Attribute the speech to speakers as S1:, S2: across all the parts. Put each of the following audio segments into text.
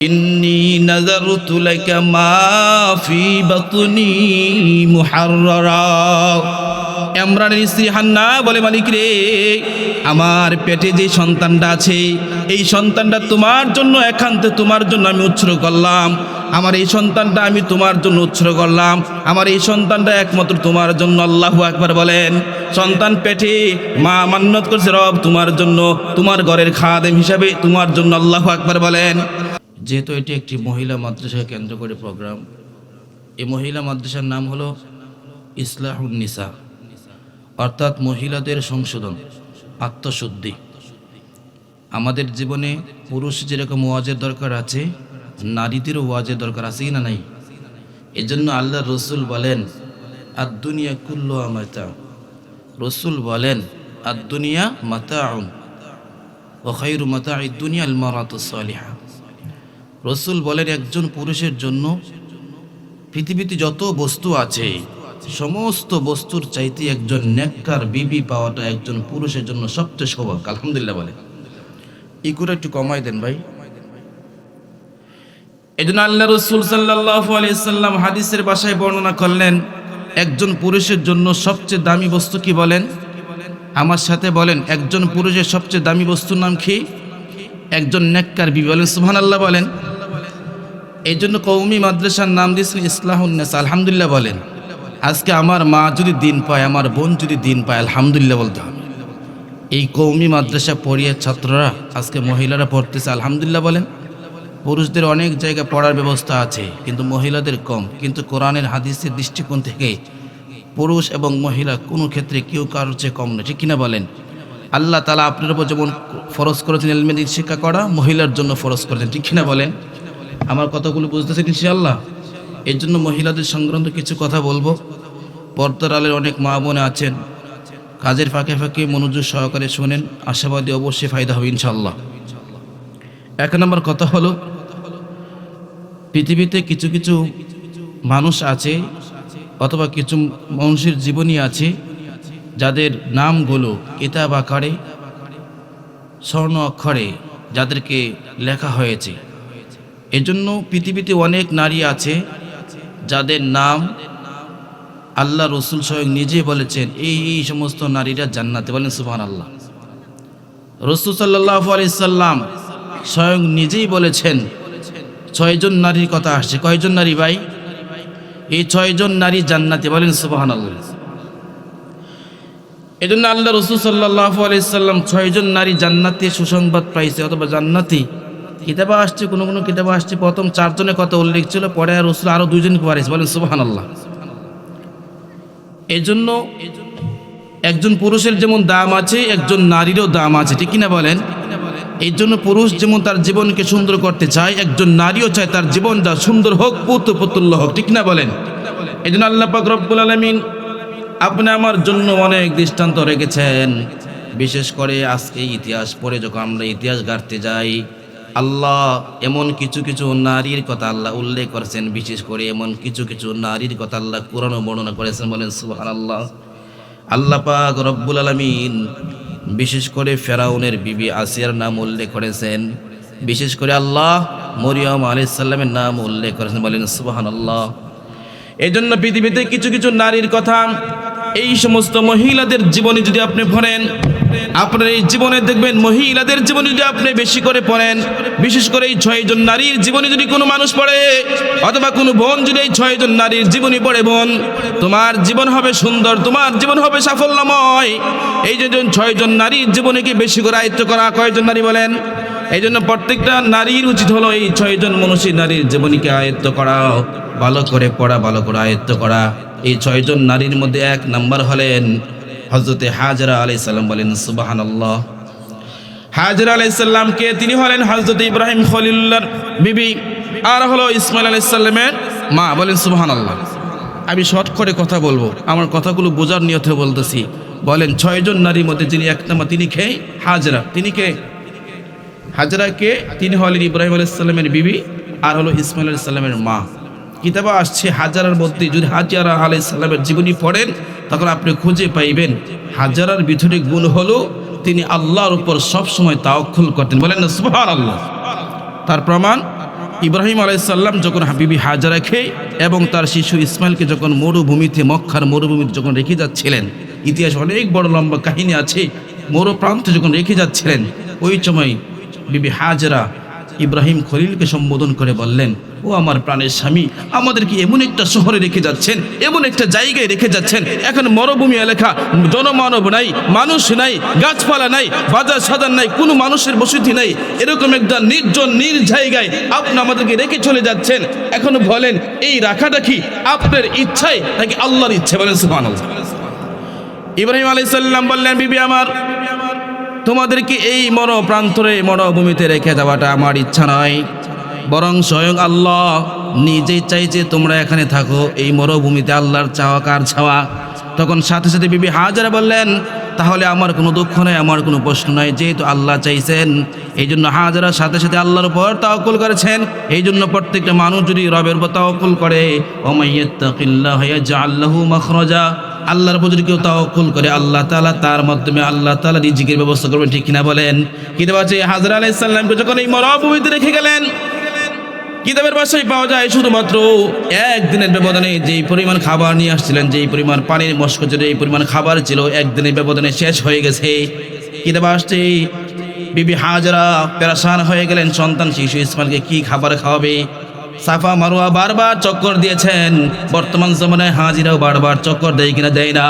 S1: ইন্নী নাযারতু লাকা মা ফি বাতনি মুহাররারা। ইমরানের স্ত্রী হান্না বলে, মালিক রে, আমার পেটে যে সন্তানটা আছে এই সন্তানটা তোমার জন্য, একান্তে তোমার জন্য আমি উৎসর্গ করলাম। আমার এই সন্তানটা আমি তোমার জন্য উৎসর্গ করলাম। আমার এই সন্তানটা একমাত্র তোমার জন্য। আল্লাহু আকবার বলেন। সন্তান পেটে, মা মান্নত করছে রব তোমার জন্য, তোমার ঘরের খাদেম হিসাবে তোমার জন্য। আল্লাহু আকবার বলেন। যেহেতু এটি একটি মহিলা মাদ্রাসাকে কেন্দ্র করে প্রোগ্রাম, এই মহিলা মাদ্রাসার নাম হলো ইসলাহুন নিসা, অর্থাৎ মহিলাদের সংশোধন, আত্মশুদ্ধি। আমাদের জীবনে পুরুষ যেরকম ওয়াজের দরকার আছে, নারীদেরও ওয়াজের দরকার আছে কি না নাই? এজন্য আল্লাহ রসুল বলেন আদ-দুনিয়া কুল্লুহা মাতা। রসুল বলেন আদ-দুনিয়া মাতাউন ওয়া খায়রু মাতা'id দুনিয়া আল মারাতুস সালিহা। রসুল বলেন একজন পুরুষের জন্য পৃথিবীতে যত বস্তু আছে সমস্ত বস্তুর চাইতে একজন নেককার বিবি পাওয়াটা একজন পুরুষের জন্য সবচেয়ে সৌভাগ্য। আলহামদুলিল্লাহ বলে। এই করে একটু কমাই দেন ভাই। এই জন্য আল্লাহ রসুল সাল্লাল্লাহু আলাইহি সাল্লাম হাদিসের ভাষায় বর্ণনা করলেন একজন পুরুষের জন্য সবচেয়ে দামি বস্তু কি বলেন? আমার সাথে বলেন, একজন পুরুষের সবচেয়ে দামি বস্তুর নাম কি? একজন নেককার বিবি। বলেন সুবহানাল্লাহ বলেন। এই জন্য কওমি মাদ্রাসার নাম দিয়েছেন ইসলাহুন নিসা। আলহামদুলিল্লাহ বলেন। আজকে আমার মা যদি দিন পায়, আমার বোন যদি দিন পায়, আলহামদুলিল্লাহ বলতে হবে। এই কওমি মাদ্রাসা পড়িয়ে ছাত্ররা আজকে মহিলারা পড়তেছে, আলহামদুলিল্লাহ বলেন। পুরুষদের অনেক জায়গায় পড়ার ব্যবস্থা আছে, কিন্তু মহিলাদের কম। কিন্তু কোরআনের হাদিসের দৃষ্টিকোণ থেকে পুরুষ এবং মহিলা কোনো ক্ষেত্রে কেউ কারোর চেয়ে কম নয়, ঠিক কিনা বলেন? আল্লাহ তাআলা আপনার উপর যেমন ফরজ করেছেন ইলমে দিন শিক্ষা করা, মহিলার জন্য ফরজ করেছেন, ঠিক কিনা বলেন? আমার কথাগুলো বুঝতেছেন ইনশাআল্লাহ? এর জন্য মহিলাদের সংক্রান্ত কিছু কথা বলবো। পর্দার আলের অনেক মা বোনে আছেন, কাজের ফাঁকে ফাঁকে মনোযোগ সহকারে শোনেন, আশাবাদী অবশ্যই ফায়দা হবে ইনশাআল্লাহ। এক নম্বর কথা হলো, পৃথিবীতে কিছু কিছু মানুষ আছে অথবা কিছু মানুষের জীবনী আছে যাদের নামগুলো কিতাব আকারে স্বর্ণ অক্ষরে যাদেরকে লেখা হয়েছে। এজন্য পৃথিবীতে অনেক নারী আছে যাদের নাম আল্লাহ রসুল স্বয়ং নিজে বলেছেন এই সমস্ত নারীরা জান্নাতে। বলেন সুবহানাল্লাহ। রসুল সাল্লাল্লাহু আলাইহি সাল্লাম স্বয়ং নিজেই বলেছেন 6 জন নারীর কথা আসছে। কয়জন নারী ভাই? এই 6 জন নারী জান্নাতে। বলেন সুবহানাল্লাহ। এজন্য আল্লাহ রসুল সাল্লাল্লাহু আলাইহি সাল্লাম 6 জন নারী জান্নাতে সুসংবাদ পাইছে অথবা জান্নাতি। কিতাবে আসছে, কোনো কোনো কিতাবে আসছে প্রথম 4 জনের কথা উল্লেখ ছিল, পরে রসুল আরো 2 জন পাইছে। বলেন সুবহানাল্লাহ। এজন্য একজন পুরুষের যেমন দাম আছে, একজন নারীরও দাম আছে, ঠিক কিনা বলেন? এই জন্য পুরুষ যেমন তার জীবনকে সুন্দর করতে চায়, একজন নারীও চায় তার জীবনটা সুন্দর হোক, পুত্রপতুল্য হোক, ঠিক না বলেন? এই জন্য আল্লাহ পাক রব্বুল আলামিন আপনি আমার জন্য অনেক দৃষ্টান্ত রেখেছেন। বিশেষ করে আজকে ইতিহাস পড়ে যখন আমরা ইতিহাস ঘাঁটতে যাই, আল্লাহ এমন কিছু কিছু নারীর কথা আল্লাহ উল্লেখ করেছেন। বিশেষ করে এমন কিছু কিছু নারীর কথা আল্লাহ কোরআনে বর্ণনা করেছেন। বলেন সুবহানাল্লাহ। আল্লাহ পাক রব্বুল আলামিন বিশেষ করে ফেরাউনের বিবি আসিয়ার নাম উল্লেখ করেছেন। বিশেষ করে আল্লাহ মরিয়ম আলাইহিস সালামের নাম উল্লেখ করেছেন। বলেন সুবহানাল্লাহ। এই জন্য পৃথিবীতে কিছু কিছু নারীর কথা, এই সমস্ত মহিলাদের জীবনে যদি আপনি পড়েন, আপনার এই জীবনে দেখবেন মহিলাদের জীবনে যদি আপনি বেশি করে পড়েন, বিশেষ করে এই 6 জন নারীর জীবনে যদি কোনো মানুষ পড়ে অথবা কোনো বোন যদি এই 6 জন নারীর জীবনী পড়ে, বোন তোমার জীবন হবে সুন্দর, তোমার জীবন হবে সাফল্যময়। এই যে 6 জন নারীর জীবনীকে বেশি করে আয়ত্ত করা। কয়জন নারী বলেন? এই জন্য প্রত্যেকটা নারীর উচিত হলো এই 6 জন মনীষী নারীর জীবনীকে আয়ত্ত করা, ভালো করে পড়া, ভালো করে আয়ত্ত করা। এই 6 জন নারীর মধ্যে 1 নাম্বার হলেন হযরতে হাজরা আলাইহিস সালাম। বলেন সুবহানাল্লাহ। হাজরা আলাইহিস সালাম কে? তিনি হলেন হযরতে ইব্রাহিম খলিলুল্লাহর বিবি, আর হলো ইসমাইল আলাইহিস সালামের মা। বলেন সুবহানাল্লাহ। আমি শর্ট করে কথা বলবো, আমার কথাগুলো বোঝার নিয়তে বলতেছি। বলেন 6 জন নারীর মধ্যে যিনি 1 নম্বর, তিনি কে? হাজরা। তিনি কে? হাজরা কে? তিনি হলেন ইব্রাহিম আলাইহিস সালামের বিবি আর হলো ইসমাইল আলাইহিস সালামের মা। কিতাবে আসছে হাজারার মধ্যে যদি হাজরা আলাইহিস সালামের জীবনী পড়েন তখন আপনি খুঁজে পাইবেন হাজরার ভিতরে গুণ হলো তিনি আল্লাহর উপর সব সময় তাওয়াক্কুল করতেন। বলেন না সুবহানাল্লাহ। তার প্রমাণ ইব্রাহিম আলাইহিস সালাম যখন বিবি হাজারাকে এবং তার শিশু ইসমাইলকে যখন মরুভূমিতে, মক্কার মরুভূমিতে যখন রেখে যাচ্ছিলেন, ইতিহাস অনেক বড় লম্বা কাহিনী আছে, মরু প্রান্তে যখন রেখে যাচ্ছিলেন, ওই সময় বিবি হাজারা ইব্রাহিম খলিলকে সম্বোধন করে বললেন, ও আমার প্রাণের স্বামী, আমাদেরকে এমন একটা শহরে রেখে যাচ্ছেন, এমন একটা জায়গায় রেখে যাচ্ছেন, এখন মরুভূমি এলাকা, জনমানব নাই, মানুষ নাই, গাছপালা নাই, বাজার সাজার নাই, কোনো মানুষের বসতি নাই, এরকম একটা নির্জন জায়গায় আপনি আমাদেরকে রেখে চলে যাচ্ছেন। এখন বলেন, এই রাখাটা কি আপনার ইচ্ছায় নাকি আল্লাহর ইচ্ছে? বলেন সুবহানাল্লাহ। ইব্রাহিম আলাইহিস সালাম বললেন, বিবি আমার, তোমাদেরকে এই প্রান্তরে মরুভূমিতে রেখে যাওয়াটা আমার ইচ্ছা নয়, বরং স্বয়ং আল্লাহ নিজেই চাইছে তোমরা এখানে থাকো, এই মরুভূমিতে আল্লাহর চাওয়া কার ছাওয়া। তখন সাথে সাথে বিবি হাজারা বললেন, তাহলে আমার কোনো দুঃখ নাই, আমার কোনো প্রশ্ন নাই, যেহেতু আল্লাহ চাইছেন। এই জন্য হাজারা সাথে সাথে আল্লাহর উপর তাওয়াক্কুল করেছেন। এই জন্য প্রত্যেকটা মানুষ যদি রবের উপর তাওয়াক্কুল করে, ওমাইয়াত্তাকিল্লাহা ইয়াজআল লাহু মাখরাজা, আল্লাহর উপর যদি কেউ তাওয়াক্কুল করে, আল্লাহ তাআলা তার মাধ্যমে আল্লাহ তাআলা রিজিকের ব্যবস্থা করবেন। ঠিক কিনা বলেন? কিন্তু আছে হাজরা আলাইহিস সালামকে যখন এই মরুভূমিতে রেখে গেলেন, কিতাবের ভাষায় পাওয়া যায় শুধুমাত্র একদিনের ব্যবধানে যেই পরিমাণ খাবার নিয়ে আসছিলেন, যেই পরিমাণ পানির মস্কচের এই পরিমাণ খাবার ছিল, একদিনের ব্যবধানে শেষ হয়ে গেছে। কিতাবে আসছে বিবি হাজারা পেরেশান হয়ে গেলেন, সন্তান শিশু ইসমাইলকে কি খাবার খাওয়াবে। সাফা মারওয়া বারবার চক্কর দিয়েছেন, বর্তমান জমানায় হাজিরাও বারবার চক্কর দেয় কিনা দেয় না,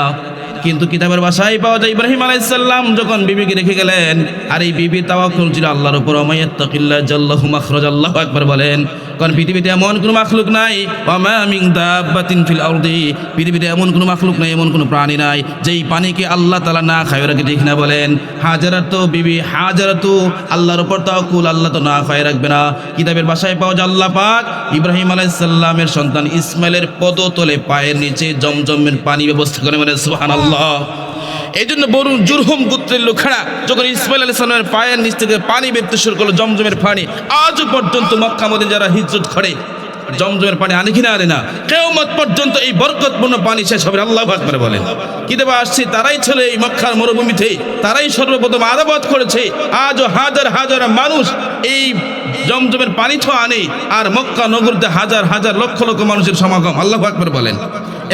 S1: কিন্তু কিতাবের ভাষায় পাওয়া যায় ইব্রাহিম আলাইহিস সালাম যখন বিবিকে রেখে গেলেন, আর এই বিবি তাওয়াক্কুল ছিল আল্লাহর উপর, ওমাইয়াত্তাকিল্লাহ জাল্লাহু মাখরাজ, আল্লাহু আকবার বলেন। কারণ পৃথিবীতে এমন কোনো মাখলুক নাই, ওয়ামা মিন দাব্বাতিন ফিল আরদি, পৃথিবীতে এমন কোনো মাখলুক নাই, এমন কোনো প্রাণী নাই যেই পানিকে আল্লাহ তাআলা না খায় রাখে। ঠিক না বলেন? হাজারা তো বিবি হাজারা তো আল্লাহর উপর তাওয়াক্কুল, আল্লাহ তো না খায় রাখবে না। কিতাবের ভাষায় পাওয়া যায় আল্লাহ পাক ইব্রাহিম আলাইহিস সালামের সন্তান ইসমাইলের পদতলে পায়ের নিচে জমজমের পানি ব্যবস্থা করে। মানে সুবহানাল্লাহ। এই জন্য বরু জুরহুম গোত্রের লোকেরা যখন ইসমাইল আলাইহিস সালামের পায়ের নিচ থেকে পানি বেরোতে শুরু করলো, জমজমের পানি, আজও পর্যন্ত মক্কা মদিনা যারা হিজরত করে জমজমের পানি আনে কিনা আনে না, কিয়ামত পর্যন্ত এই বরকতপূর্ণ পানি শেষ হবে। আল্লাহু আকবার বলেন। কিতাবে আসছে তারাই ছিল এই মক্কার মরুভূমিতে, তারাই সর্বপ্রথম আদাবত করেছে। আজও হাজার হাজার মানুষ এই জমজমের পানি তো আনে, আর মক্কা নগরীতে হাজার হাজার লক্ষ লক্ষ মানুষের সমাগম। আল্লাহু আকবার বলেন।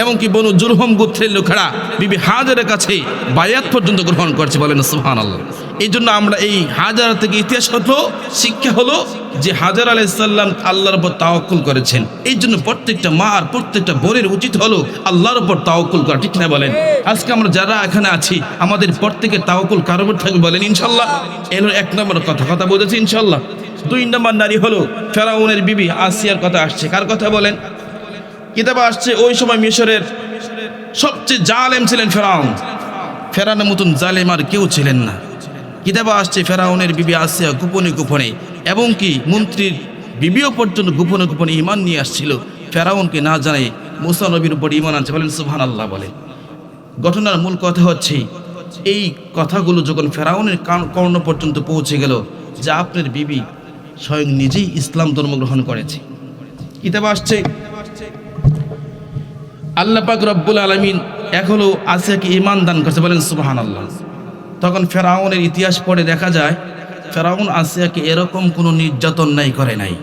S1: এমনকি বনু জুরহুম গোত্রের লোকেরা বিবি হাজারের কাছে বায়াত পর্যন্ত গ্রহণ করছে। বলেন সুবহানাল্লাহ। এই জন্য আমরা এই হাজারা থেকে ইতিহাস হলো, শিক্ষা হলো যে হাজার আলাইহিস সালাম আল্লাহর উপর তাওয়াক্কুল করেছেন। এই জন্য প্রত্যেকটা মা আর প্রত্যেকটা বোনের উচিত হলো আল্লাহর উপর তাওয়াক্কুল করা। ঠিক না বলেন? আজকে আমরা যারা এখানে আছি, আমাদের প্রত্যেকের তাওয়াক্কুল কার উপর থাকবে? বলেন ইনশাআল্লাহ। এলো এক নম্বর কথা বলেছি ইনশাআল্লাহ। দুই নম্বর নারী হলো ফেরাউনের বিবি আসিয়ার কথা আসছে। কার কথা বলেন? কিতাবে আসছে ওই সময় মিশরের সবচেয়ে জালেম ছিলেন ফেরাউন। ফেরাউনের মতন জালেম আর কেউ ছিলেন না। কিতাবে আসছে ফেরাউনের বিবি আসিয়া গোপনে গোপনে, এবং কি মন্ত্রীর বিবিও পর্যন্ত গোপনে গোপনে ঈমান নিয়ে আসছিল, ফেরাউনকে না জানায় মুসা নবীর উপর ঈমান আনছে। বলেন সুবহানাল্লাহ বলেন। ঘটনার মূল কথা হচ্ছে এই কথাগুলো যখন ফেরাউনের কর্ণ পর্যন্ত পৌঁছে গেল যে আপনার বিবি স্বয়ং নিজেই ইসলাম ধর্ম গ্রহণ করেছে। কিতাবে আসছে আল্লাহ পাক রব্বুল আলামিন এখনো আসিয়াকে ঈমান দান করছে। বলেন সুবহানাল্লাহ। তখন ফেরাউনের ইতিহাস পড়ে দেখা যায় ফেরাউন আসিয়াকে এরকম কোনো নির্যাতন নাই করে নাই,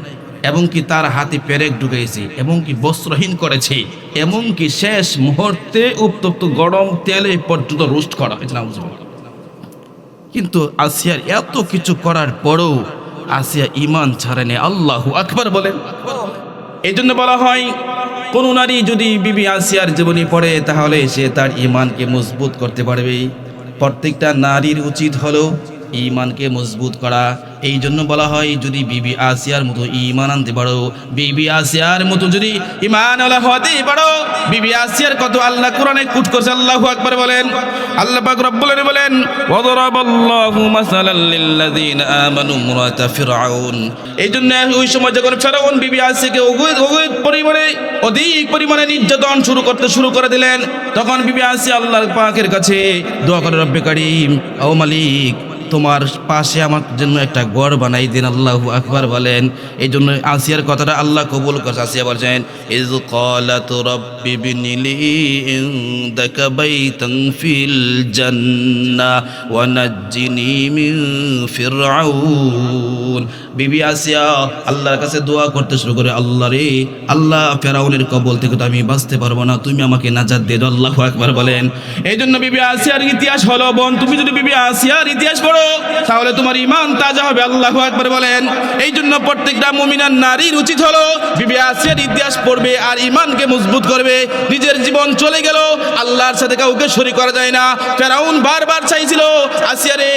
S1: এবং কি তার হাতে পেরেক ঢুকাইছে, এবং কি বস্ত্রহীন করেছে, এবং কি শেষ মুহূর্তে উত্তপ্ত গরম তেলে পর্যন্ত রোস্ট করা হয়েছে। কিন্তু আসিয়ার এত কিছু করার পরও আসিয়া ঈমান ছাড়েনি। আল্লাহু আকবার বলেন। এই জন্য বলা হয় কোন নারী যদি বিবি আসিয়ার জীবনী পড়ে তাহলে সে তার ঈমানকে মজবুত করতে পারবে। প্রত্যেকটা নারীর উচিত হলো ঈমানকে মজবুত করা। এই জন্য বলা হয় যদি বিবি আসিয়ার মতো ঈমান আনতে পারো, বিবি আসিয়ার মতো যদি ঈমান ওয়ালা হতে পারো, বিবি আসিয়ার কত আল্লাহ কোরআনে কোট করছে। আল্লাহু আকবার বলেন। আল্লাহ পাক রব্বুল আলামিন বলেন ওয়াদরাবাল্লাহু মাসালাল লিল্লাযিনা আমানু ইমরাতা ফিরআউন। এই জন্য ওই সময় যখন ফেরাউন বিবি আসিয়াকে অধিক পরিমাণে নির্যাতন শুরু করে দিলেন, তখন বিবি আসিয়া আল্লাহ পাকের কাছে দোয়া করে, রব্বে কারীম, ও মালিক, তোমার পাশে আমার জন্য একটা গড় বানাই দিন। আল্লাহু আকবার বলেন। এই জন্য আসিয়ার কথাটা আল্লাহ কবুল করছে। আসিয়া বলছেন ইয ক্বালাত রাব্বি বিনিলি ইনদাকা বাইতান ফিল জান্নাহ ওয়া নাজ্জিনি মিন ফিরআউন। বিবি আসিয়া আল্লাহর কাছে দোয়া করতে শুরু করে, আল্লাহ রে আল্লাহ, ফেরাউনের কবল থেকে তো আমি বাঁচতে পারবো না, তুমি আমাকে নাজাত দিয়ে দাও। আল্লাহু আকবার বলেন। এই জন্য বিবি আসিয়ার ইতিহাস হলো, বোন তুমি যদি বিবি আসিয়ার ইতিহাস পড়ো তাহলে তোমার ঈমান তাজা হবে। আল্লাহু আকবার বলেন। এই জন্য প্রত্যেকটা মুমিনার নারীর উচিত হলো বিবি আসিয়ার ইতিহাস পড়বে আর ঈমানকে মজবুত করবে। নিজের জীবন চলে গেল, আল্লাহর সাথে কাউকে শরীক করা যায় না। ফেরাউন বারবার চাইছিল, আসিয়া রে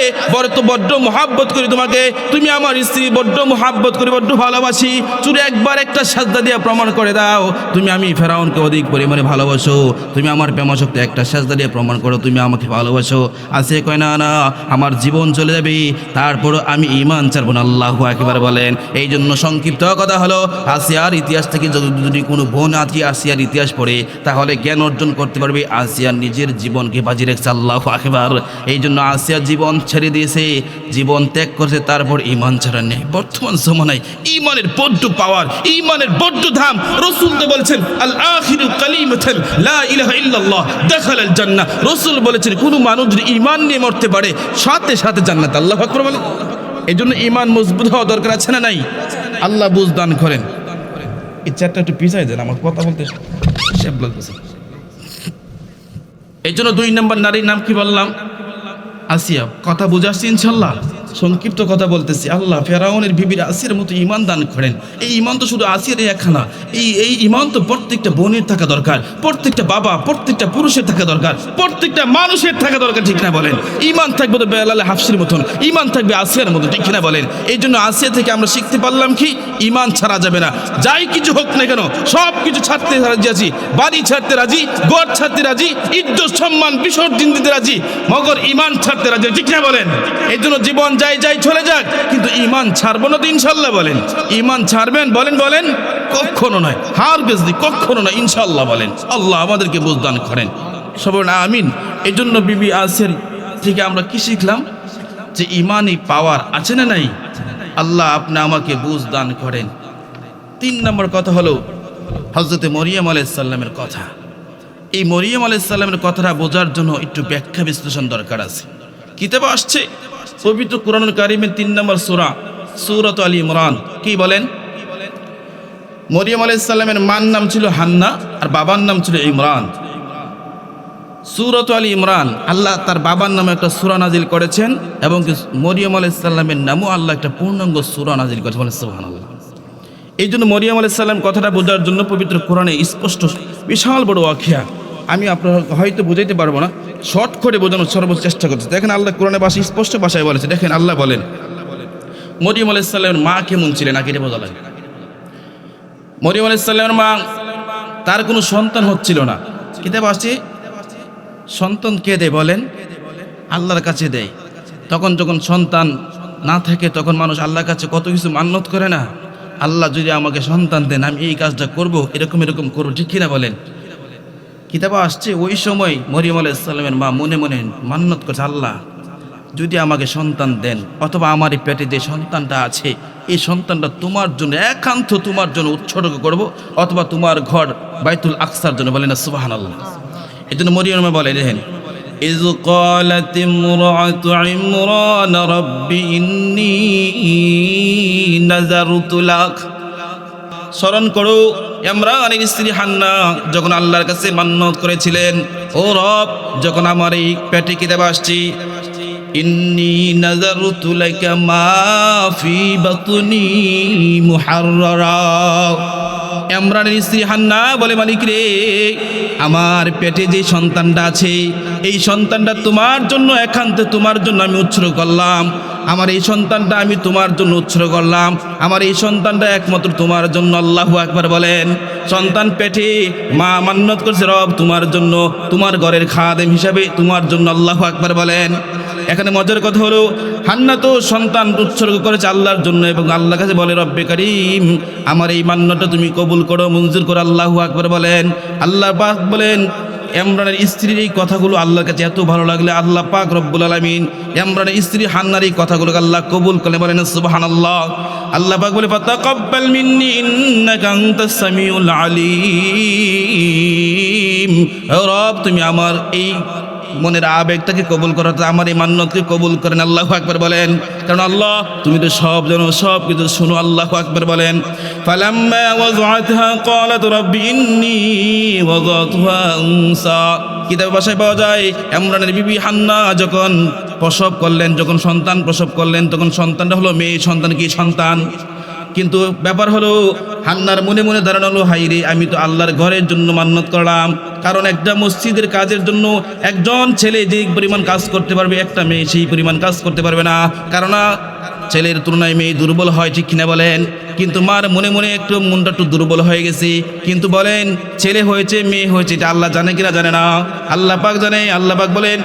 S1: বড্ড মহাব্বত করি তোমাকে, তুমি আমার স্ত্রী, বড্ড মহাব্বত করি, বড্ড ভালোবাসি, চুরে একবার একটা সাজদা দিয়ে প্রমাণ করে দাও তুমি আমি ফেরাউনকে অধিক পরিমাণে ভালোবাসো, তুমি আমার প্রেমাসক্তি একটা সাজদা দিয়ে প্রমাণ করো তুমি আমাকে ভালোবাসো। আসিয়া কয় না না, আমার জীবন চলে যাবে তারপরও আমি ঈমান ছাড়বো না। আল্লাহু আকবার বলেন। এই জন্য সংক্ষিপ্ত কথা হলো, আসিয়ার ইতিহাস থেকে যদি কোনো বোন আসিয়ার ইতিহাস পড়ে তাহলে জ্ঞান অর্জন করতে পারবে। আসিয়া নিজের জীবনকে বাজি রেখেছে। আল্লাহু আকবার। এই জন্য আসিয়া জীবন ছেড়ে দিয়েছে, জীবন ত্যাগ করেছে, তারপর ঈমান ছাড়া নেই। বর্তমান জমানায় ঈমানের বড্ড পাওয়ার, ঈমানের বড্ড দাম। রাসূল তো বলেছেন আল আখিরু কালিমাতুন লা ইলাহা ইল্লাল্লাহ দাখালাল জান্নাহ। রাসূল বলেছেন কোন মানুষ যদি ঈমান নিয়ে মরতে পারে সাথে সাথে জান্নাত। আল্লাহু আকবার বলেন। এই জন্য ঈমান মজবুত হওয়া দরকার আছে না নাই? আল্লাহ বুঝ দান করেন। এই চারটা একটু পিছাই দেন, আমার কথা বলতে শেপ লাগতেছে। এই জন্য 2 নম্বর নারীর নাম কি বললাম? আসিয়া। কথা বুঝাচ্ছি ইনশাল্লাহ, সংক্ষিপ্ত কথা বলতেছি। আল্লাহ ফেরাউনের বিবির আসিয়ার মতো ঈমান দান করেন। এই ঈমান তো শুধু আসিয়ার একখানা, এই ঈমান তো প্রত্যেকটা বোনের থাকা দরকার, প্রত্যেকটা বাবা, প্রত্যেকটা পুরুষের থাকা দরকার, প্রত্যেকটা মানুষের থাকা দরকার, ঠিক না বলেন? ঈমান থাকবে তো বেলাল হাফসির মতন, ঈমান থাকবে আসিয়ার মতন, ঠিক না বলেন? এই জন্য আসিয়া থেকে আমরা শিখতে পারলাম কি, ঈমান ছাড়া যাবে না। যাই কিছু হোক না কেন সব কিছু ছাড়তে রাজি আছি, বাড়ি ছাড়তে রাজি, গড় ছাড়তে রাজি, ইজ্জত সম্মান বিসর্জন দিতে রাজি, মগর ঈমান ছাড়তে রাজি, ঠিক না বলেন? এই জন্য জীবন যাই যাই চলে যাক, কিন্তু ঈমান ছাড়বো না তো ইনশাল্লাহ বলেন? ঈমান ছাড়বেন? বলেন বলেন। কখনো নয়, হার বেজদি কখনো নয়, ইনশাল্লাহ বলেন। আল্লাহ আমাদেরকে বুঝদান করেন, সবাই না আমিন। এই জন্য বিবি আসিয়ার থেকে আমরা কি শিখলাম? যে ঈমানই পাওয়ার আছে না নাই? আল্লাহ আপনি আমাকে বুঝদান করেন। 3 নম্বর কথা হলো হযরতে মরিয়ম আলাইহিস সালামের কথা। এই মরিয়ম আলাইহিস সালামের কথাটা বোঝার জন্য একটু ব্যাখ্যা বিশ্লেষণ দরকার আছে। কিতাবে আসছে পবিত্র কুরআনুল কারীমের 3 নম্বর সূরা, সূরাত আলী ইমরান। কি বলেন? মরিয়ম আলাইহিস সালামের মার নাম ছিল হান্না আর বাবার নাম ছিল ইমরান। সূরাত আলী ইমরান, আল্লাহ তার বাবার নামে একটা সূরা নাজিল করেছেন এবং মরিয়ম আলাইহিস সালামের নামও আল্লাহ একটা পূর্ণাঙ্গ সূরা নাজিল করেছেন। বলেন সুবহানাল্লাহ। এই জন্য মরিয়ম আলাইহিস সালাম কথাটা বোঝার জন্য পবিত্র কোরআনে স্পষ্ট বিশাল বড় ওয়াকিয়া, আমি আপনার হয়তো বুঝাইতে পারবো না, শর্ট করে বোঝানোর সর্বোচ্চ চেষ্টা করছি। দেখেন আল্লাহ কোরআনে ভাষায় স্পষ্ট ভাষায় বলেছে। দেখেন আল্লাহ বলেন মরিয়ম আলাইহিস সালামের মা কেমন ছিলেন, আগে এটা বোঝা লাগে। মরিয়ম আলাইহিস সালামের মা, তার কোনো সন্তান হচ্ছিল না। কিতাবে আসছে সন্তান কে দেয় বলেন? আল্লাহর কাছে দেয়। তখন যখন সন্তান না থাকে তখন মানুষ আল্লাহর কাছে কত কিছু মান্যত করে না, আল্লাহ যদি আমাকে সন্তান দেন আমি এই কাজটা করব, এরকম এরকম করবো, ঠিক কিনা বলেন? কিতাবে আসছে ওই সময় মরিয়ম আলাইহিস সালামের মা মনে মনে মান্যত করছে, আল্লাহ যদি আমাকে সন্তান দেন অথবা আমার এই পেটে যে সন্তানটা আছে এই সন্তানটা তোমার জন্য, একান্ত তোমার জন্য উৎসর্গ করব, অথবা তোমার ঘর বাইতুল আকসার জন্য। বলেন না সুবহানাল্লাহ। এই জন্য মরিয়ম বলে, দেখেন ইয ক্বালাত ইমরাতু ইমরান রাব্বি ইন্নী নাযারতু লাক। স্মরণ করো ইমরানের স্ত্রী হান্না যখন আল্লাহর কাছে মান্যত করেছিলেন, ও রব যখন আমার এই পেটে কিতাব আসছি ইন্নী নাযারতু লাকা মা ফি বাতনি মুহাররারা। ইমরানের স্ত্রী হান্না বলে, মালিক রে আমার পেটে যে সন্তানটা আছে এই সন্তানটা তোমার জন্য, একান্তে তোমার জন্য আমি উৎসর্গ করলাম। আমার এই সন্তানটা আমি তোমার জন্য উৎসর্গ করলাম, আমার এই সন্তানটা একমাত্র তোমার জন্য। আল্লাহু আকবার বলেন। সন্তান পেটে, মা মান্যত করছে রব তোমার জন্য, তোমার ঘরের খাদেম হিসাবে তোমার জন্য। আল্লাহু আকবার বলেন। এখানে মজার কথা হলো হান্না তো সন্তান উৎসর্গ করেছে আল্লাহর জন্য এবং আল্লাহর কাছে বলে, রব্বে কারীম আমার এই মান্যটা তুমি কবুল করো, মঞ্জুর করো। আল্লাহু আকবার বলেন। আল্লাহ পাক বলেন ইমরানের স্ত্রীর এই কথাগুলো আল্লাহর কাছে এত ভালো লাগলে আল্লাহ পাক রব্বুল আলামিন ইমরানের স্ত্রী হান্নার এই কথাগুলোকে আল্লাহ কবুল করে বলেন সুবহানাল্লাহ। আল্লাহ পাক বলে ফাতাকাব্বাল মিন্নি ইন্নাকা আনতাস সামিউল আলিম। রব তুমি আমার এই মনের আবেগটাকে কবুল করো, আমার এই মান্যতকে কবুল করেন। আল্লাহু আকবার বলেন, কারণ আল্লাহ তুমি তো সব জানো, সব কিছু শুনো। আল্লাহু আকবার বলেন। ফালাম্মা ওয়াযআতহা ক্বালাত রাব্বি ইন্নী ওয়াযাতুহা উনসা। কিতাবের ভাষায় পাওয়া যায় ইমরানের বিবি হান্না যখন প্রসব করলেন, যখন সন্তান প্রসব করলেন, তখন সন্তানটা হলো মেয়ে সন্তান। কি সন্তান? কিন্তু ব্যাপার হলো হান্নার মনে মনে ধারণা হলো, হাইরে আমি তো আল্লাহর ঘরের জন্য মান্যত করলাম, কারণ একটা মসজিদের কাজের জন্য একজন ছেলে যে পরিমাণ কাজ করতে পারবে একটা মেয়ে সেই পরিমাণ কাজ করতে পারবে না, কারণ ছেলের তুলনায় মেয়ে দুর্বল হয়, ঠিক কিনা বলেন? কিন্তু মার মনে মনে একটু মনটা একটু দুর্বল হয়ে গেছে। কিন্তু বলেন ছেলে হয়েছে মেয়ে হয়েছে এটা আল্লাহ জানে কিনা জানে না? আল্লাহ পাক জানে। আল্লাহ পাক বলেন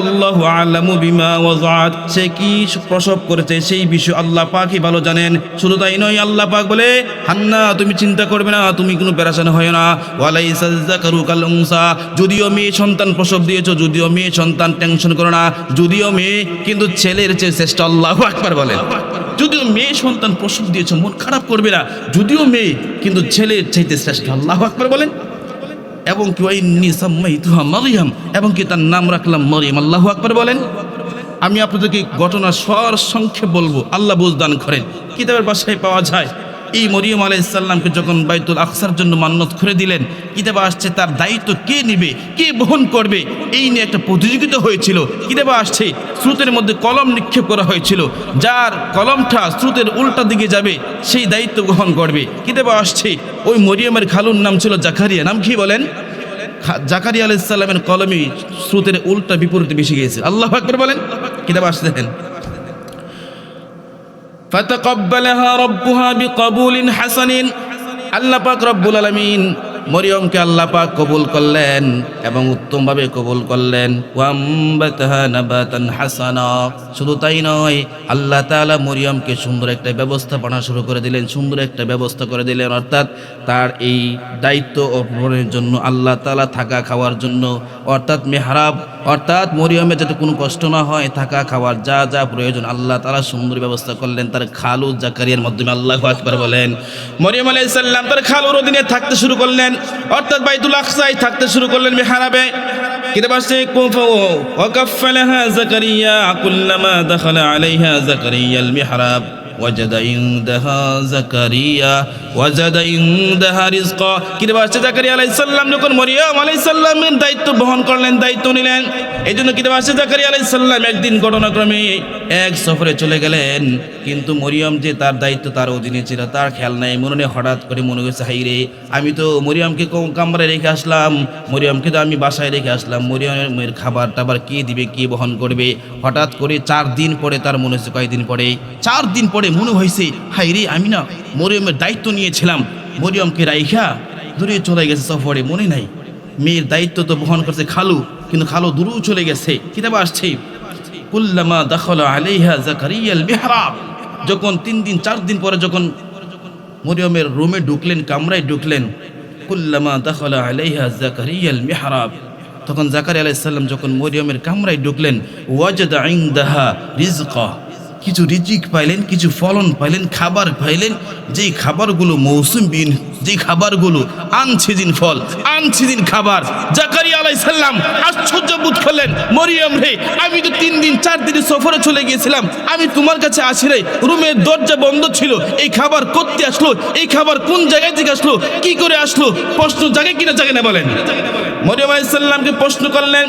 S1: আল্লাহু আ'লামু বিমা ওয়াযাত, সে কি প্রসব করেছে সেই বিষয় আল্লাহ পাকই ভালো জানেন। শুধু তাই নয়, আল্লাহ পাক বলে হান্না তুমি চিন্তা করবে না, তুমি কোনো পেরেশান হয় না। ওয়ালাইসা যাকারু কাল উনসা, যদিও মেয়ে সন্তান প্রসব দিয়েছো, যদিও মেয়ে সন্তান, টেনশন করো না, যদিও মেয়ে কিন্তু ছেলের চেয়ে শ্রেষ্ঠ। আল্লাহু আকবার বলেন। যদিও মেয়ে সন্তান প্রসব দিয়েছো মন খারাপ করবে না, যদিও মেয়ে কিন্তু ছেলের চাইতে শ্রেষ্ঠ। আল্লাহু আকবার বলেন। এবং কি ওয়াইন্নী সাম্মাইতুহা মারইয়াম, এবং কি তার নাম রাখলাম মরিয়ম। আল্লাহু আকবার বলেন। আমি আপনাদেরকে ঘটনা সংক্ষেপ বলবো, আল্লাহ বুঝদান করেন। কিতাবের ভাষায় পাওয়া যায় এই মরিয়ম আলাইহিস সালামকে যখন বাইতুল আকসার জন্য মান্যত করে দিলেন, কিতাবে আসছে তার দায়িত্ব কে নেবে, কে বহন করবে, এই নিয়ে একটা প্রতিযোগিতা হয়েছিল। কিতাবে আসছে স্রোতের মধ্যে কলম নিক্ষেপ করা হয়েছিল, যার কলমটা স্রোতের উল্টা দিকে যাবে সেই দায়িত্ব গ্রহণ করবে। কিতাবে আসছে ওই মরিয়মের খালুর নাম ছিল জাকারিয়া। নাম কি বলেন? জাকারিয়া আলাইহিস সালামের কলমই স্রোতের উল্টা বিপরীতে বেশি গিয়েছে। আল্লাহু আকবার বলেন। কিতাবে আসছে দেখেন, ফাতাকাব্বালাহা রাব্বুহা বিকাবুলিন হাসানিন। আল্লাহ পাক রব্বুল আলামিন মরিয়মকে আল্লাহ পাক কবুল করলেন এবং উত্তমভাবে কবুল করলেন। ওয়াম্বাতাহা নাবাতান হাসানা। শুধু তাই নয়, আল্লাহ তাআলা মরিয়মকে সুন্দর একটা ব্যবস্থাপনা শুরু করে দিলেন, সুন্দর একটা ব্যবস্থা করে দিলেন। অর্থাৎ তার এই দায়িত্ব অর্পণের জন্য, আল্লাহ তাআলা থাকা খাওয়ার জন্য, অর্থাৎ মেহরাব, অর্থাৎ মরিয়মের যাতে কোনো কষ্ট না হয়, থাকা খাওয়ার যা যা প্রয়োজন আল্লাহ তাআলা সুন্দর ব্যবস্থা করলেন তার খালু জাকারিয়ার মাধ্যমে। আল্লাহু আকবার বলেন। মরিয়ম আলাইহিস সালাম তার খালুর অধীনে থাকতে শুরু করলেন, অর্থাৎ বাইতুল আকসায় থাকতে শুরু করলেন, মেহরাবে। কিতাবে আসছে ওয়াকাফফালাহা জাকারিয়া কুল্লামা দাখালা আলাইহা জাকারিয়াল মিহরাব ওয়াজাদা ইনদাহা রিজকা। কিতাবে আসছে জাকারিয়া আলাইহিস সালাম যখন মরিয়ম আলাইহিস সালামের দায়িত্ব বহন করলেন, দায়িত্ব নিলেন, এই জন্য কিতাবে আসছে জাকারিয়া আলাইহিস সালাম একদিন ঘটনাক্রমে এক সফরে চলে গেলেন। কিন্তু মরিয়ম যে তার দায়িত্ব তার অধীনে ছিল তার খেয়াল নাই। মনে হঠাৎ করে মনে হয়েছে, হাইরে আমি তো মরিয়মকে কামরায় রেখে আসলাম, মরিয়মকে তো আমি বাসায় রেখে আসলাম, মরিয়মের খাবার টাবার কে দিবে, কে বহন করবে? হঠাৎ করে 4 দিন পরে তার মনে হয়েছে, কয়েকদিন পরে 4 দিন পরে মনে হয়েছে, হাইরে আমি না মরিয়মের দায়িত্ব নিয়েছিলাম, মরিয়মকে রাইখা দূরে চলে গেছে সফরে, মনে নাই। মেয়ের দায়িত্ব তো বহন করছে খালু, কিন্তু খালু দূরেও চলে গেছে। কিতাবে আসছে কুল্লামা দাখালা আলাইহা জাকারিয়াল মিহরাব, যখন 3 দিন 4 দিন পরে যখন মরিয়মের রুমে ঢুকলেন, কামরায় ঢুকলেন, কুল্লামা দাখালা আলাইহা জাকারিয়াল মিহরাব, তখন জাকারিয়া আলাইহিস সালাম যখন মরিয়মের কামরায় ঢুকলেন, ওয়াজাদা ইনদাহা রিজকা, কিছু রিজিক পাইলেন, কিছু ফলন পাইলেন, খাবার পাইলেন, যেই খাবারগুলো মৌসুমবিহীন, যেই খাবারগুলো আনসিজন ফল, আনসিজন খাবার। জাকারিয়া আলাইহিস সালাম আশ্চর্য বোধ করলেন, মরিয়ম রে আমি তো 3 দিন 4 দিন সফরে চলে গিয়েছিলাম, আমি তোমার কাছে আসি রে, রুমের দরজা বন্ধ ছিল, এই খাবার কোত্থেকে আসলো, এই খাবার কোন জায়গায় থেকে আসলো, কি করে আসলো? প্রশ্ন জাগে কিনা জাগে না বলেন? মরিয়ম আলাইহিস সালামকে প্রশ্ন করলেন,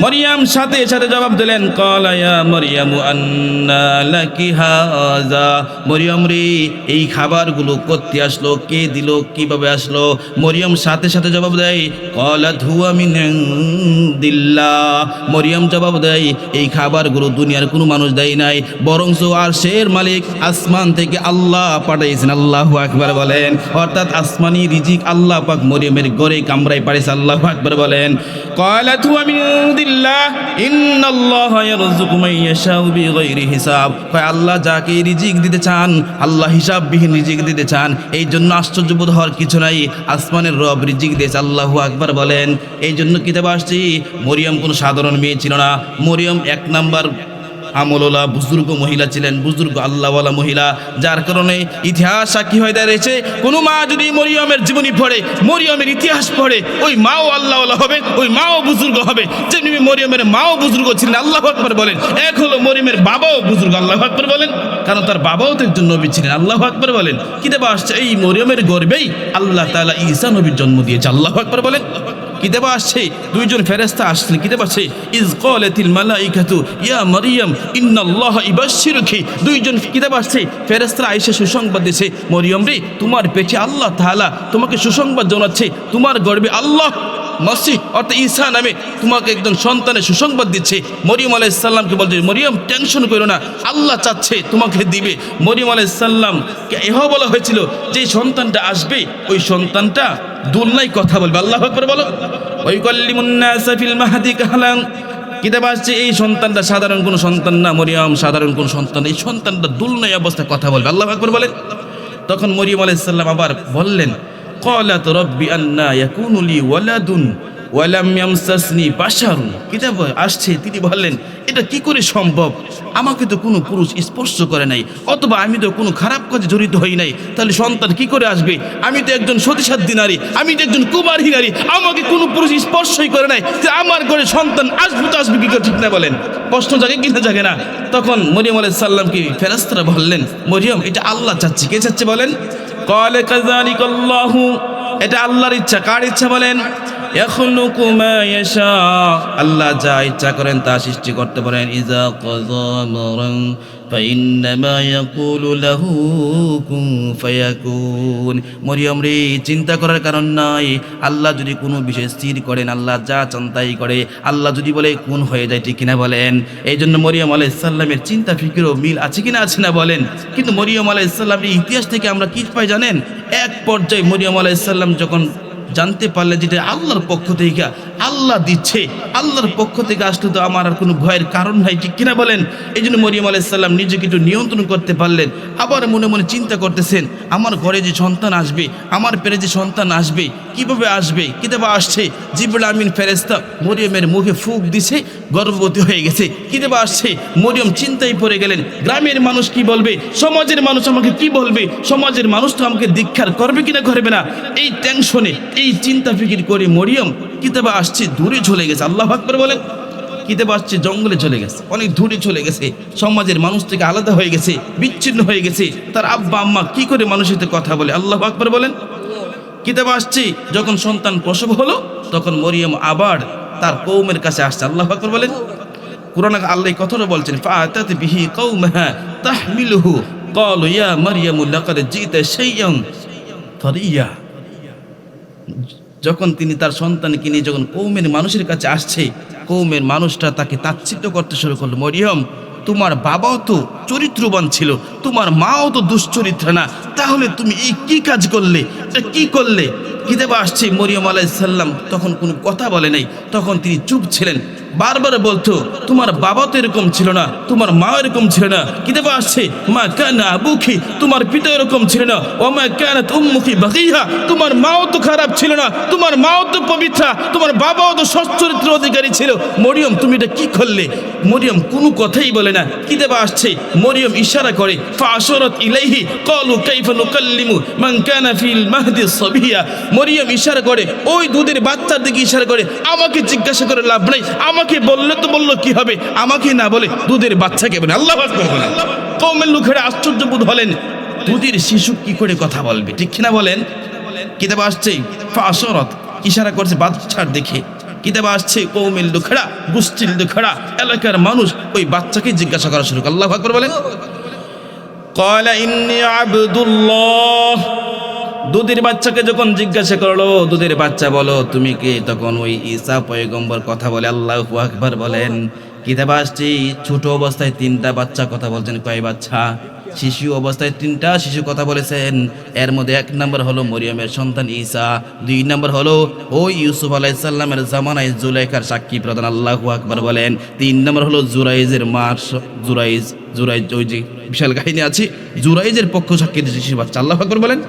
S1: মরিয়ম সাথে সাথে জবাব দিলেন, ক্বালা ইয়া মরিয়ামু আন্না লাকি হাযা। মরিয়ম রে এই খাবারগুলো কোত্থেকে আসলো, কে দিল, কিভাবে আসলো? মরিয়ম সাথে সাথে জবাব দেয়, ক্বালাত হুয়া মিন ইনদিল্লাহ। মরিয়ম জবাব দেয়, এই খাবারগুলো দুনিয়ার কোনো মানুষ দেয় নাই, বরঞ্চ আরশের মালিক আসমান থেকে আল্লাহ পাঠাইছেন। আল্লাহু আকবার বলেন। অর্থাৎ আসমানি রিজিক আল্লাহ পাক মরিয়মের ঘরে কামরায় পাঠিয়েছে। আল্লাহু আকবার বলেন। ক্বালাত হুয়া মিন বিহামদিল্লাহ ইন্নাল্লাহা ইয়ারযুকু মান ইয়াশাউ বিগাইরি হিসাব। কয় আল্লাহ যাকে রিজিক দিতে চান আল্লাহ হিসাববিহীন রিজিক দিতে চান। এই জন্য আশ্চর্যবোধ হওয়ার কিছু নাই, আসমানের রব রিজিক দিয়েছে। আল্লাহু আকবার বলেন। এই জন্য কিতাবে আসছে মরিয়ম কোনো সাধারণ মেয়ে ছিল না। মরিয়ম এক নাম্বার আমলওয়ালা বুজুর্গ মহিলা ছিলেন, বুজুর্গ আল্লাহওয়ালা মহিলা, যার কারণে ইতিহাস সাক্ষী হয়ে দাঁড়িয়েছে কোনো মা যদি মরিয়মের জীবনী পড়ে, মরিয়মের ইতিহাস পড়ে, ওই মাও আল্লাহওয়ালা হবে, ওই মাও বুজুর্গ হবে। যেমনি মরিয়মের মাও বুজুর্গ ছিলেন, আল্লাহু আকবার বলেন। এক হলো মরিয়মের বাবাও বুজুর্গ, আল্লাহু আকবার বলেন, কারণ তার বাবাও তো একজন নবী ছিলেন, আল্লাহু আকবার বলেন। কিতাবে আসছে এই মরিয়মের গর্ভেই আল্লাহ তাআলা ঈসা নবীর জন্ম দিয়েছে, আল্লাহু আকবার বলেন। কিতাবে আসছে দুইজন ফেরেশতা আসলেন। কিতাবে আসছে ইজ ক্বালাতিল মালাইকাতু ইয়া মারইয়াম ইন্নাল্লাহা ইবাশশিরুকি। দুইজন কিতাবে আসছে ফেরেশতারা আয়েশা সুসংবাদ দিয়েছে, মরিয়ম রে তোমার পেটে আল্লাহ তাআলা তোমাকে সুসংবাদ জানাচ্ছে, তোমার গর্ভে আল্লাহ মসিহ অর্থাৎ ঈসা নামে তোমাকে একজন সন্তানের সুসংবাদ দিচ্ছে। মরিয়ম আলাইহিস সালামকে বলছে মরিয়ম টেনশন করো না, আল্লাহ চাচ্ছে তোমাকে দিবে। মরিয়ম আলাইহিস সালামকে এও বলা হয়েছিল যে সন্তানটা আসবে ওই সন্তানটা দুলনায় কথা বলবে, আল্লাহু আকবার বলো। ওই কাল্লিমুন নাস ফিল মাহদি কাহলান। কিতাবে আসছে এই সন্তানটা সাধারণ কোনো সন্তান না, মরিয়ম সাধারণ কোনো সন্তান, এই সন্তানটা দুলনায় অবস্থায় কথা বলবে, আল্লাহু আকবার বলেন। তখন মরিয়ম আলাইহিস সালাম আবার বললেন ক্বালাত রব্বি আন্না ইয়াকুনু লি ওয়ালাদুন ওয়া লাম ইয়ামসাসনি বাশারুন। কিতাবে আসছে তিনি বললেন এটা কি করে সম্ভব, আমাকে তো কোনো পুরুষ স্পর্শ করে নাই, অথবা আমি তো কোনো খারাপ কাজে জড়িত হই নাই, তাহলে সন্তান কি করে আসবে? আমি তো একজন সতীসাধ্যী নারী, আমি তো একজন কুমারী নারী, আমাকে কোনো পুরুষ স্পর্শই করে নাই, যে আমার ঘরে সন্তান আসবে তো আসবে কি করে, ঠিক না বলেন? প্রশ্ন জাগে কিনা জাগে না? তখন মরিয়ম আলাইহিস সালামকে ফেরেশতারা বললেন মরিয়ম এটা আল্লাহ চাচ্ছে। কে চাচ্ছে বলেন? ক্বালা কাযালিকাল্লাহু, এটা আল্লাহর ইচ্ছা। কার ইচ্ছা বলেন? ইয়াখলুকু মা ইয়াশা, আল্লাহ যা ইচ্ছা করেন তা সৃষ্টি করতে পারেন। ইযা ক্বাযা আমরান ফাইন্নামা ইয়াকুলু লাহু কুন ফায়াকুন। মরিয়ম রে চিন্তা করার কারণ নাই, আল্লাহ যদি কোনো বিষয় স্থির করেন আল্লাহ যা চান তাই করে, আল্লাহ যদি বলে কোন হয়ে যায়, ঠিক কিনা বলেন? এই জন্য মরিয়ম আলাইহিস সালামের চিন্তা ফিকিরও মিল আছে কিনা আছে না বলেন? কিন্তু মরিয়ম আলাইহিস সালামের ইতিহাস থেকে আমরা কি পাই জানেন? এক পর্যায়ে মরিয়ম আলাইহিস সালাম যখন জানতে পারলে যেটা আল্লাহর পক্ষ থেকে আল্লাহ দিচ্ছে, আল্লাহর পক্ষ থেকে আসলে তো আমার আর কোনো ভয়ের কারণ নাই, ঠিক কিনা বলেন? এই জন্য মরিয়ম আলাইহিস সালাম নিজেকে একটু নিয়ন্ত্রণ করতে পারলেন। আবার মনে মনে চিন্তা করতেছেন আমার ঘরে যে সন্তান আসবে, আমার পেটে যে সন্তান আসবে, কিভাবে আসবে? কিতাবে আসছে জিবরিল আমিন ফেরেশতা মরিয়মের মুখে ফুঁক দিছে, গর্ভবতী হয়ে গেছে। কিতাবে আসছে মরিয়ম চিন্তায় পড়ে গেলেন, গ্রামের মানুষ কি বলবে, সমাজের মানুষ আমাকে কি বলবে, সমাজের মানুষ তো আমাকে ধিক্কার করবে কিনা করবে না, এই টেনশনে এই চিন্তা ফিকির করে মরিয়ম কিতাবে আসছে দূরে চলে গেছে, আল্লাহু আকবার বলেন। কিতাবে আসছে জঙ্গলে চলে গেছে, অনেক দূরে চলে গেছে, সমাজের মানুষ থেকে আলাদা হয়ে গেছে, বিচ্ছিন্ন হয়ে গেছে। তার আব্বা আম্মা কি করে মানুষের সাথে কথা বলে, আল্লাহু আকবার বলেন। কিতাবে আসছে যখন সন্তান প্রসব হলো তখন মরিয়ম আবার তার কওমের কাছে আসছে, আল্লাহু আকবার বলেন। কুরআনে আল্লাহ কথাটা বলছেন ফাআতাত বিহি কওমাহা তাহমিলুহু ক্বালু ইয়া মারইয়ামু লাকাদ জিতা শাইআন ফারিয়া। যখন তিনি তার সন্তানকে নিয়ে যখন কওমের মানুষের কাছে আসছে, কওমের মানুষটা তাকে তাচ্ছিল্য করতে শুরু করলো, মরিয়ম তোমার বাবাও তো চরিত্রবান ছিল, তোমার মাও তো দুশ্চরিত্রা না, তাহলে তুমি এই কি কাজ করলে, এটা কি করলে? কিতাবে আসছে মরিয়ম আলাইহিস সালাম তখন কোনো কথা বলে নাই, তখন তিনি চুপ ছিলেন। বারবার বলতো তোমার বাবা তো এরকম ছিল না, তোমার মা এরকম ছিল না। কিতাবে আসছে মা কানা আবুকি, তোমার পিতা এরকম ছিল না, ও মা কানাত উম্মুকি বাগিহা, তোমার মাও তো খারাপ ছিল না, তোমার মাও তো পবিত্রা, তোমার বাবাও তো সচ্চরিত্র অধিকারী ছিল। মরিয়ম তুমি এটা কি করলে? মরিয়ম কোনো কথাই বলে না। কিতাবে আসছে মরিয়ম ইশারা করে ফাআশারাত ইলাইহি ক্বালু কাইফা নুকাল্লিমু মান কানা ফিল মাহদি সাবিয়া। মরিয়ম ইশারা করে, ওই দুধের বাচ্চার দিকে ইশারা করে, আমাকে জিজ্ঞাসা করে লাভ নাই, আমাকে বললে তো বললো কি হবে, আমাকে না বলে দুধের বাচ্চাকে বলে, আল্লাহু আকবার বলেন। কওমের লোকেরা আশ্চর্যবোধ হলেন, দুধের শিশু কি করে কথা বলবে, ঠিক কিনা বলেন? কিতাবে আসছে ফাআশারাত ইশারা করছে বাচ্চার দিকে। কিতাবে আসছে কওমের লোকেরা, গোষ্ঠীর লোকেরা, এলাকার মানুষ ওই বাচ্চাকে জিজ্ঞাসা করা শুরু করে, আল্লাহু আকবার বলেন। ক্বালা ইন্নী আবদুল্লাহ, দুধের বাচ্চাকে যখন জিজ্ঞাসা করলো দুধের বাচ্চা বলো তুমি কে, তখন ওই ঈসা পয়গম্বর কথা বলে, আল্লাহু আকবার বলেন। কিতাবে আসছে ছোট অবস্থায় 3টা বাচ্চা কথা বলছেন। কয় বাচ্চা? শিশু অবস্থায় 3টা শিশু কথা বলেছেন। এর মধ্যে 1 নম্বর হলো মরিয়মের সন্তান ঈসা, 2 নম্বর হলো ওই ইউসুফ আলাইহিস সালামের জামানায় জুলাইখার সাক্ষী প্রদান, আল্লাহু আকবার বলেন। 3 নম্বর হলো জুরাইজের মা, জুরাইজ ওই যে বিশাল কাহিনী আছে, জুরাইজের পক্ষ সাক্ষী শিশু বাচ্চা, আল্লাহু আকবার বলেন।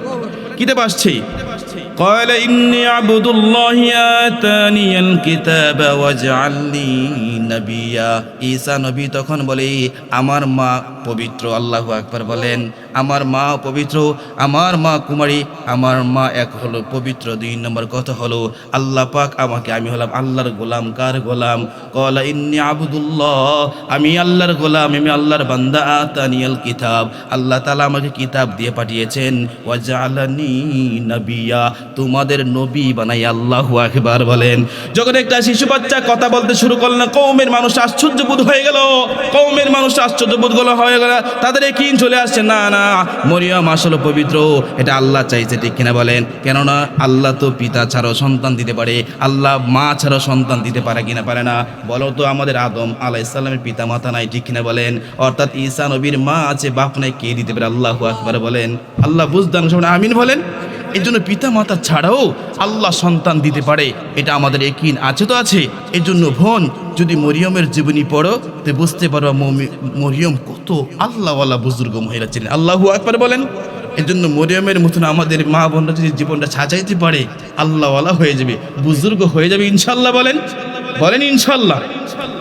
S1: কিতাব আসছে قال إني عبد الله آتاني الكتاب وجعلني نبيا। ঈসা নবী তখন বলে আমার মা পবিত্র, আল্লাহু আকবার বলেন। আমার মা পবিত্র, আমার মা কুমারী, আমার মা এক হলো পবিত্র। 2 নম্বর কথা হলো আল্লাহ পাক আমাকে, আমি হলাম আল্লাহর গোলাম। কার গোলাম? কলা ইন্নী আবুদুল্লাহ, আমি আল্লাহর গোলাম, আমি আল্লাহর বান্দা। আতানিয়াল কিতাব, আল্লাহ তাআলা আমাকে কিতাব দিয়ে পাঠিয়েছেন। ওয়াজআলানি নবিয়া, তোমাদের নবী বানাই, আল্লাহু আকবার বলেন। যখন একটা শিশু বাচ্চা কথা বলতে শুরু করল না, কওমের মানুষ আশ্চর্যবোধ হয়ে গেল, কওমের মানুষ আশ্চর্যবোধ হয়ে গেল, তাদের একই চলে আসছে, না না মরিয়ম আসলে পবিত্র, এটা আল্লাহ চাইছে, ঠিক কিনা বলেন? কেননা আল্লাহ তো পিতা ছাড়াও সন্তান দিতে পারে, আল্লাহ মা ছাড়াও সন্তান দিতে পারে কিনা পারে না? বলো তো, আমাদের আদম আলাইহিস সালামের পিতা মাতা নাই, ঠিক কিনা বলেন? অর্থাৎ ঈসা নবীর মা আছে, বাপ নাই, কে দিতে পারে? আল্লাহু আকবার বলেন। আল্লাহ বুঝদান সবাই আমিন বলেন। এই জন্য পিতা মাতা ছাড়াও আল্লাহ সন্তান দিতে পারে, এটা আমাদের ইয়াকিন আছে তো আছে। এই জন্য বোন, যদি মরিয়মের জীবনী পড়ো তো বুঝতে পারো মরিয়ম কত আল্লাহওয়ালা বুজুর্গ মহিলা ছিলেন, আল্লাহু আকবার বলেন। এই জন্য মরিয়মের মতন আমাদের মা বোনরা যদি জীবনটা সাজাইতে পারে, আল্লাহওয়ালা হয়ে যাবে, বুজুর্গ হয়ে যাবে ইনশাল্লাহ বলেন, বলেন ইনশাল্লাহ।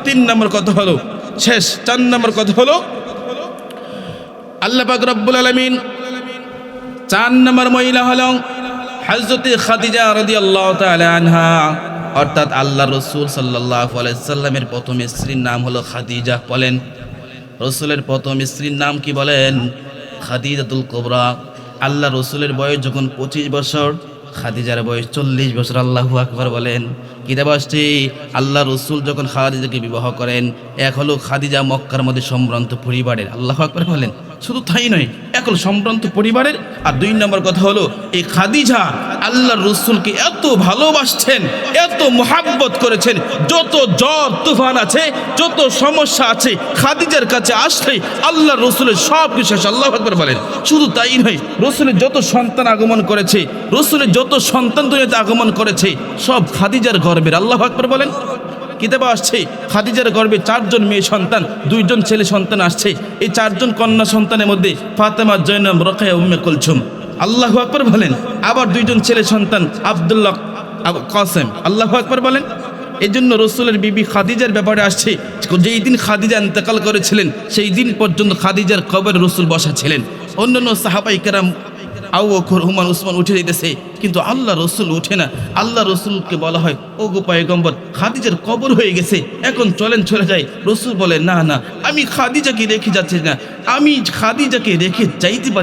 S1: 3 নম্বর কথা হলো শেষ। 4 নম্বর কথা হলো আল্লাহ পাক রব্বুল আলামিন 4 নম্বর মহিলা হলো হযরত খাদিজা রাদিয়াল্লাহু তাআলা আনহা, অর্থাৎ আল্লাহ রসুল সাল্লাল্লাহু আলাইহি সাল্লামের প্রথম স্ত্রীর নাম হলো খাদিজা। বলেন রসুলের প্রথম স্ত্রীর নাম কি? বলেন খাদিজাতুল কুবরা। আল্লাহ রসুলের বয়স যখন 25 বছর, খাদিজার বয়স 40 বছর, আল্লাহু আকবার বলেন। কিতাব আসছে আল্লাহ রসুল যখন খাদিজাকে বিবাহ করেন, এক হলো খাদিজা মক্কার মধ্যে সম্ভ্রান্ত পরিবারের, আল্লাহু আকবার বলেন। শুধু তাই নয়, এক হলো সম্ভ্রান্ত পরিবারের, আর 2 নম্বর কথা হলো এই খাদিজা আল্লাহর রসুলকে এত ভালোবাসছেন, এত মোহাব্বত করেছেন, যত জ্বর তুফান আছে, যত সমস্যা আছে, খাদিজার কাছে আসলেই আল্লাহর রসুলের সব কিছু শেষ, আল্লাহু আকবার বলেন। শুধু তাই নয়, রসুলের যত সন্তান আগমন করেছে, রসুলের যত সন্তান দুনিয়াতে আগমন করেছে, সব খাদিজার গর্বের, আল্লাহু আকবার বলেন। কিতাবে আসছে খাদিজার গর্ভে 4 জন মেয়ে সন্তান, 2 জন ছেলে সন্তান আসছে। এই 4 জন কন্যা সন্তানের মধ্যে ফাতেমা, জয়নব, রোকেয়া, উম্মে কুলসুম, আল্লাহু আকবার বলেন। আবার 2 জন ছেলে সন্তান আব্দুল্লাহ, কাসেম, আল্লাহু আকবার বলেন। এই জন্য রসুলের বিবি খাদিজার ব্যাপারে আসছে, যেই দিন খাদিজা ইন্তেকাল করেছিলেন সেই দিন পর্যন্ত খাদিজার কবরে রসুল বসা ছিলেন। অন্যান্য সাহাবায়ে কেরাম আবু বকর, উমর, উসমান উঠে যেতেছে, কিন্তু আল্লাহ রসুল উঠে না। আল্লাহ রসুলকে বলা হয়, ও গো পয়গম্বর, খাদিজার কবর হয়ে গেছে, এখন চলেন চলে যাই। রসুল বলে, না না, আমি খাদিজাকে রেখে যাচ্ছি না, আমি খাদিজাকে রেখে যাইতে পারি